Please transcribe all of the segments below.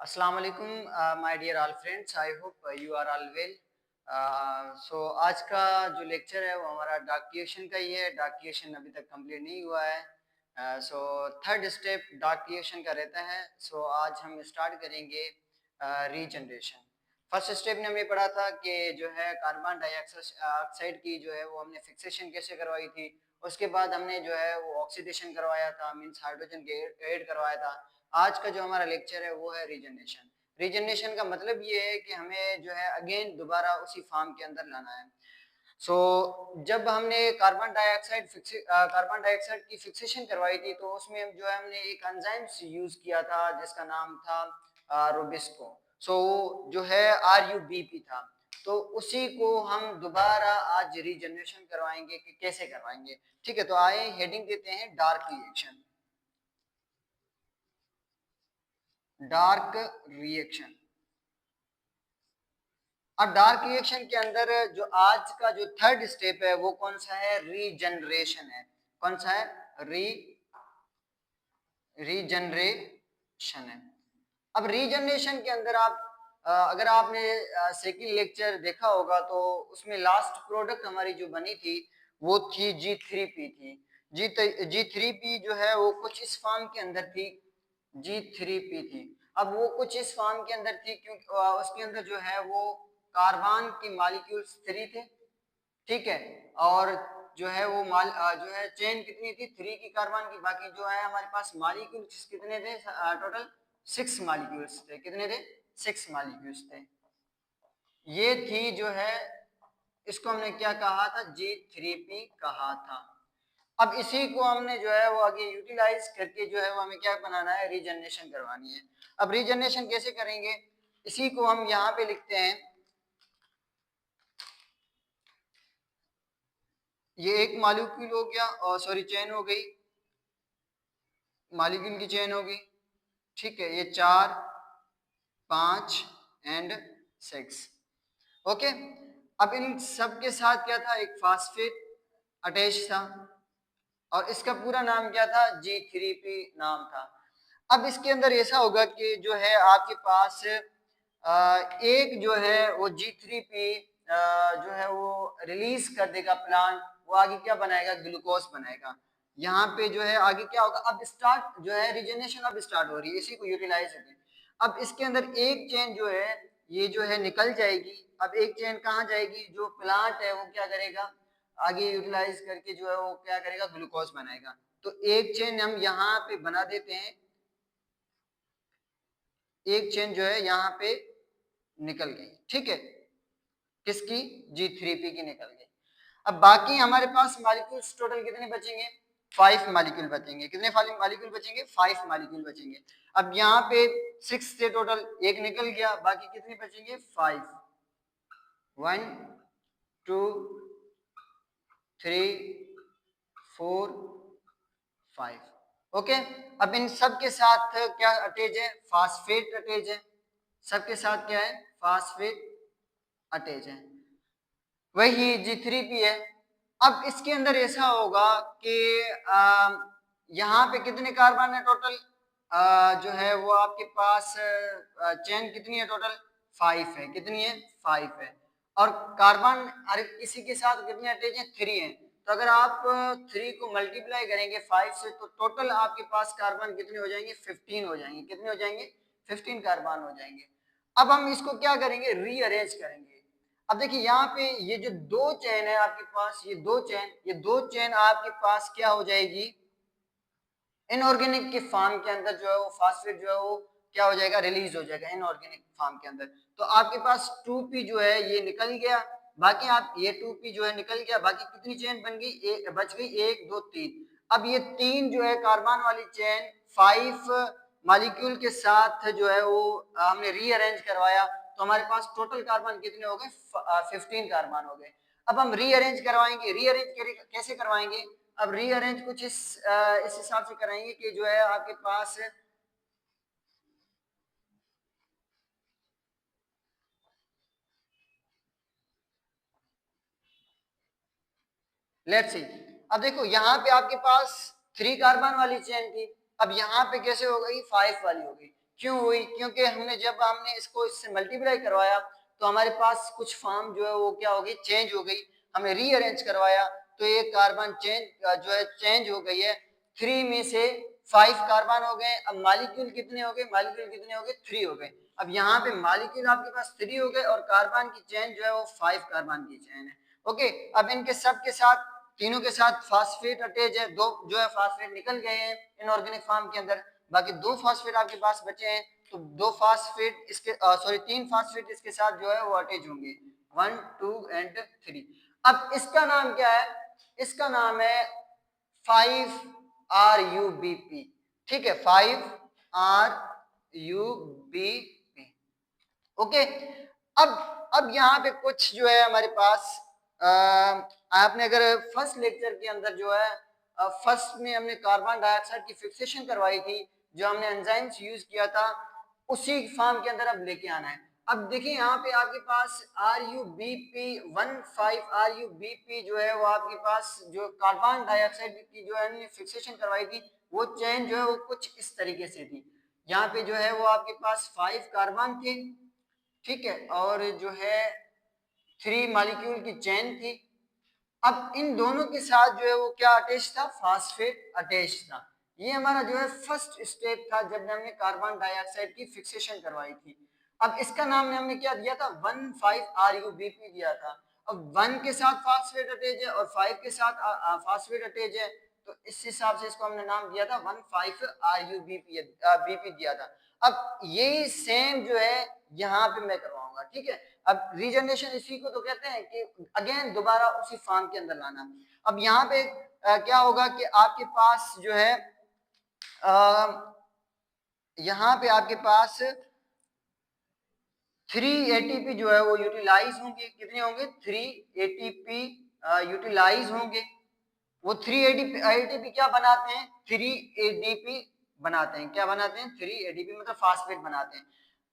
Assalamu alaikum, my dear all friends. I hope you are all well. So आज का जो lecture है वो हमारा डार्क क्रिएशन का ही है। डार्क क्रिएशन अभी तक कंप्लीट नहीं हुआ है। So third step dark creation का रहता है। सो आज हम स्टार्ट करेंगे रीजनरेशन। फर्स्ट स्टेप ने हमें पढ़ा था कि जो है कार्बन डाइऑक्साइड की जो है वो हमने फिक्सेशन कैसे करवाई थी। उसके बाद हमने जो है वो ऑक्सीडेशन करवाया था, मीन्स हाइड्रोजन ऐड करवाया था। आज का जो हमारा लेक्चर है वो है रीजनरेशन। रीजनरेशन का मतलब ये है कि हमें जो है अगेन दोबारा उसी फॉर्म के अंदर लाना है। जब हमने कार्बन डाइऑक्साइड की फिक्सेशन करवाई थी तो उसमें जो है हमने एक एंजाइम यूज किया था जिसका नाम था रोबिस्को। जो है RUBP था। तो उसी को हम दोबारा आज रीजनरेशन करवाएंगे कि कैसे करवाएंगे। ठीक है, तो आए हेडिंग देते हैं डार्क रिएक्शन। Dark reaction. अब डार्क रिएक्शन के अंदर जो आज का जो थर्ड स्टेप है वो कौन सा है? रीजनरेशन है। कौन सा है? रीजनरेशन है। अब रीजनरेशन के अंदर अगर आपने सेकंड लेक्चर देखा होगा तो उसमें लास्ट प्रोडक्ट हमारी जो बनी थी वो थी G3P थी। G3P जो है वो कुछ इस फॉर्म के अंदर थी। G3P थी। अब वो कुछ इस फॉर्म के अंदर थी क्योंकि उसके अंदर जो है वो कार्बन के मॉलिक्यूल्स 3 थे। ठीक है, और जो है वो जो है चेन कितनी थी? 3 की कार्बन की। बाकी जो है हमारे पास मॉलिक्यूल्स कितने थे? टोटल 6 मॉलिक्यूल्स थे। कितने थे? 6 मॉलिक्यूल्स थे। ये थी जो है, इसको हमने क्या कहा था? G3P कहा था। अब इसी को हमने जो है वो आगे यूटिलाइज करके जो है वो हमें क्या बनाना है? रीजनरेशन करवानी है। अब रीजनरेशन कैसे करेंगे? इसी को हम यहाँ पे लिखते हैं। ये एक मॉलिक्यूल हो गया, और सॉरी चेन हो गई, मॉलिक्यूल की चेन होगी। ठीक है, ये 4, 5 एंड 6। ओके, अब इन सब के साथ क्या था? एक फास्फेट अटैच था, और इसका पूरा नाम क्या था? G3P नाम था। अब इसके अंदर ऐसा होगा कि जो है आपके पास एक जो है वो G3P जो है वो रिलीज कर देगा प्लांट। वो आगे क्या बनाएगा? ग्लूकोज बनाएगा। यहाँ पे जो है आगे क्या होगा? अब स्टार्ट जो है रीजनरेशन अब स्टार्ट हो रही है, इसी को यूटिलाइज होगी। अब इसके अंदर एक चेन जो है ये जो है निकल जाएगी। अब एक चेन कहाँ जाएगी? जो प्लांट है वो क्या करेगा? आगे यूटिलाइज करके जो है वो क्या करेगा? ग्लूकोज बनाएगा। तो एक चेन हम यहाँ पे बना देते हैं। एक चेन जो है यहाँ पे निकल गई। ठीक है, किसकी? G3P की निकल गई। अब बाकी हमारे पास मॉलिक्यूल्स टोटल कितने बचेंगे? 5 मॉलिक्यूल बचेंगे। कितने मॉलिक्यूल बचेंगे? 5 मॉलिक्यूल बचेंगे। अब यहाँ पे 6 से टोटल एक निकल गया, बाकी कितने बचेंगे? 5। 1 2 3 4 5। ओके, अब इन सब के साथ क्या अटैच है? फास्फेट अटैच है। सबके साथ क्या है? फास्फेट अटैच है। वही G3P है। अब इसके अंदर ऐसा होगा कि यहाँ पे कितने कार्बन है टोटल? जो है वो आपके पास चेन कितनी है टोटल? 5 है। कितनी है? 5 है। और कार्बन हर किसी के साथ कितने अटैच है? 3 है। तो अगर आप 3 को मल्टीप्लाई करेंगे 5 से तो टोटल आपके पास कार्बन कितने हो जाएंगे? 15 हो जाएंगे। कितने हो जाएंगे? 15 कार्बन हो जाएंगे। अब हम इसको क्या करेंगे? रीअरेंज करेंगे। अब देखिए यहाँ पे ये जो दो चेन है आपके पास, ये दो चेन आपके पास क्या हो जाएगी? इनऑर्गेनिक के फॉर्म के अंदर जो है वो फास्फेट जो है वो क्या हो जाएगा? रिलीज हो जाएगा इनऑर्गेनिक फॉर्म के अंदर। तो आपके पास 2P जो है ये निकल गया। बाकी आप ये 2P जो है निकल गया। बाकी कितनी चेन बन गई? एक बच गई, 1 2 3। अब ये 3 जो है कार्बन वाली चेन 5 मॉलिक्यूल के साथ जो है वो हमने रीअरेंज करवाया। तो हमारे पास टोटल कार्बन कितने हो गए? 15 कार्बन हो गए। अब हम रीअरेंज करवाएंगे। रीअरेंज कैसे करवाएंगे? अब रीअरेंज कुछ इस हिसाब से कराएंगे कि जो है आपके पास लेट्स सी। अब देखो यहाँ पे आपके पास 3 कार्बन वाली चेन थी। अब यहाँ पे कैसे हो गई? 5 वाली हो गई। क्यों हुई? क्योंकि हमने इसको इससे मल्टीप्लाई करवाया तो हमारे पास कुछ फॉर्म जो है वो क्या हो गई, चेंज हो गई। हमने रीअरेंज करवाया तो ये कार्बन जो है चेंज हो गई है। 3 में से 5 कार्बन हो गए। अब मालिक्यूल कितने हो गए? मालिक्यूल कितने हो गए? 3 हो गए। अब यहाँ पे मालिक्यूल आपके पास 3 हो गए और कार्बन की चेन जो है वो 5 कार्बन की चेन है। ओके, अब इनके सब के साथ, तीनों के साथ फास्फेट अटैच है। दो जो है फास्फेट निकल गए हैं इनऑर्गेनिक फॉर्म के अंदर, बाकी 2 फास्फेट आपके पास बचे हैं। तो 2 फास्फेट इसके 3 फास्फेट इसके साथ जो है वो अटैच होंगे, 1 2 एंड 3। अब इसका नाम क्या है? इसका नाम है 5RUBP। ठीक है, 5RUBP। ओके, अब यहाँ पे कुछ जो है हमारे पास आपने अगर फर्स्ट लेक्चर के अंदर जो है फर्स्ट में हमने कार्बन डाइऑक्साइड की फिक्सेशन करवाई थी, जो हमने एंजाइम्स यूज किया था, उसी फॉर्म के अंदर अब लेके आना है। अब देखिए यहाँ पे आपके पास RUBP जो है वो आपके पास जो कार्बन डाइऑक्साइड की जो है फिक्सेशन करवाई थी, वो चेन जो है वो कुछ इस तरीके से थी। यहाँ पे जो है वो आपके पास 5 कार्बन थे, ठीक है, और जो है 3 मॉलिक्यूल की चेन थी। अब इन दोनों के साथ जो है वो क्या अटैच था? फास्फेट अटैच था। ये हमारा जो है फर्स्ट स्टेप था जब हमने कार्बन डाइऑक्साइड की फिक्सेशन करवाई थी। अब इसका नाम हमने क्या दिया था? 15RUBP दिया था। अब 1 के साथ फास्फेट अटैच है और 5 के साथ फास्फेट अटैच है, तो इस हिसाब से इसको हमने नाम दिया था 15RUBP दिया था। अब यही सेम जो है यहाँ पे मैं करवाऊंगा, ठीक है। अब रीजनरेशन इसी को तो कहते हैं कि अगेन दोबारा उसी फॉर्म के अंदर लाना। अब यहाँ पे क्या होगा कि आपके पास जो है यहाँ पे आपके पास 3 ATP जो है वो यूटिलाइज होंगे। कितने होंगे? 3 ATP यूटिलाइज होंगे। वो 3 ATP क्या बनाते हैं? 3 ADP बनाते हैं। क्या बनाते हैं? 3 ADP मतलब फास्फेट बनाते हैं।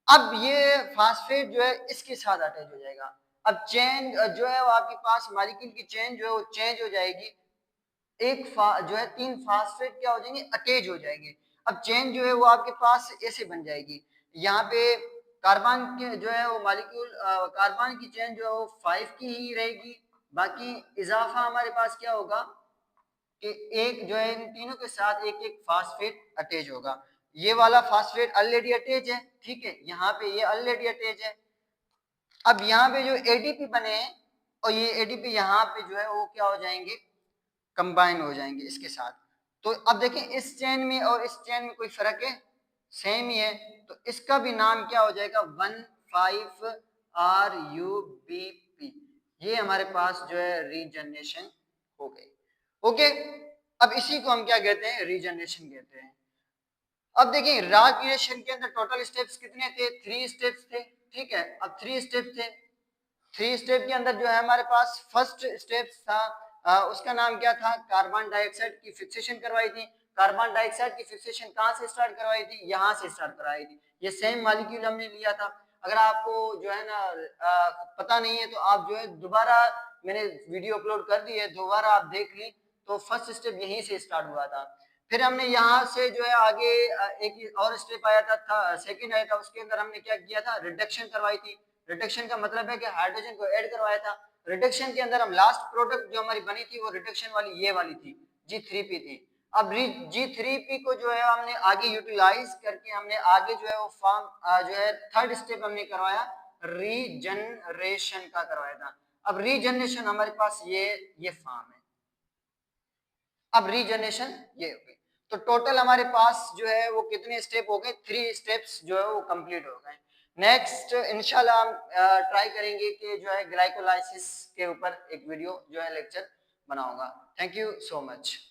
अब ये फास्फेट जो है इसके साथ अटैच हो जाएगा। अब चेन जो है वो आपके पास मॉलिक्यूल की चेन जो है वो चेंज हो जाएगी। जो है 3 फास्फेट क्या हो जाएंगे? अटैच हो जाएंगे। अब चेन जो है वो आपके पास ऐसे बन जाएगी। यहाँ पे कार्बन के जो है वो मॉलिक्यूल कार्बन की चेन जो है वो 5 की ही रहेगी। बाकी इजाफा हमारे पास क्या होगा कि एक जो है इन तीनों के साथ एक एक फास्फेट अटैच होगा। ये वाला फास्फेट ऑलरेडी अटैच है, ठीक है, यहाँ पे ये ऑलरेडी अटैच है। अब यहाँ पे जो एडीपी बने हैं और ये एडीपी यहाँ पे जो है वो क्या हो जाएंगे? कंबाइन हो जाएंगे इसके साथ। तो अब देखें इस चेन में और इस चेन में कोई फर्क है? सेम ही है। तो इसका भी नाम क्या हो जाएगा? 15RUBP। ये हमारे पास जो है रीजनरेशन हो गई। ओके, अब इसी को हम क्या कहते हैं? रीजनरेशन कहते हैं। अब देखिए राग रिएक्शन के अंदर टोटल स्टेप्स कितने थे? 3 स्टेप्स थे, ठीक है। अब 3 स्टेप थे। 3 स्टेप के अंदर जो है हमारे पास फर्स्ट स्टेप था उसका नाम क्या था? कार्बन डाइऑक्साइड की फिक्सेशन करवाई थी। कार्बन डाइऑक्साइड की फिक्सेशन कहाँ से स्टार्ट करवाई थी? यहाँ से स्टार्ट करवाई थी। ये सेम मॉलिक्यूल हमने लिया था। अगर आपको जो है ना पता नहीं है तो आप जो है दोबारा, मैंने वीडियो अपलोड कर दी है, दोबारा आप देख ली। तो फर्स्ट स्टेप यहीं से स्टार्ट हुआ था। फिर हमने यहाँ से जो है आगे एक और स्टेप आया था सेकंड आया था, उसके अंदर हमने क्या किया था? रिडक्शन करवाई थी। रिडक्शन का मतलब है कि हाइड्रोजन को ऐड करवाया था। रिडक्शन के अंदर हम लास्ट प्रोडक्ट जो हमारी बनी थी वो रिडक्शन वाली ये वाली थी, G3P थी। अब G3P को जो है हमने आगे यूटिलाइज करके हमने आगे जो है वो फॉर्म जो है थर्ड स्टेप हमने करवाया, रीजनरेशन का करवाया था। अब रीजनरेशन हमारे पास ये फॉर्म है। अब रीजनरेशन ये हो गई। तो टोटल हमारे पास जो है वो कितने स्टेप हो गए? 3 स्टेप्स जो है वो कंप्लीट हो गए। नेक्स्ट इंशाल्लाह हम ट्राई करेंगे कि जो है ग्लाइकोलाइसिस के ऊपर एक वीडियो जो है लेक्चर बनाऊंगा। Thank you so much.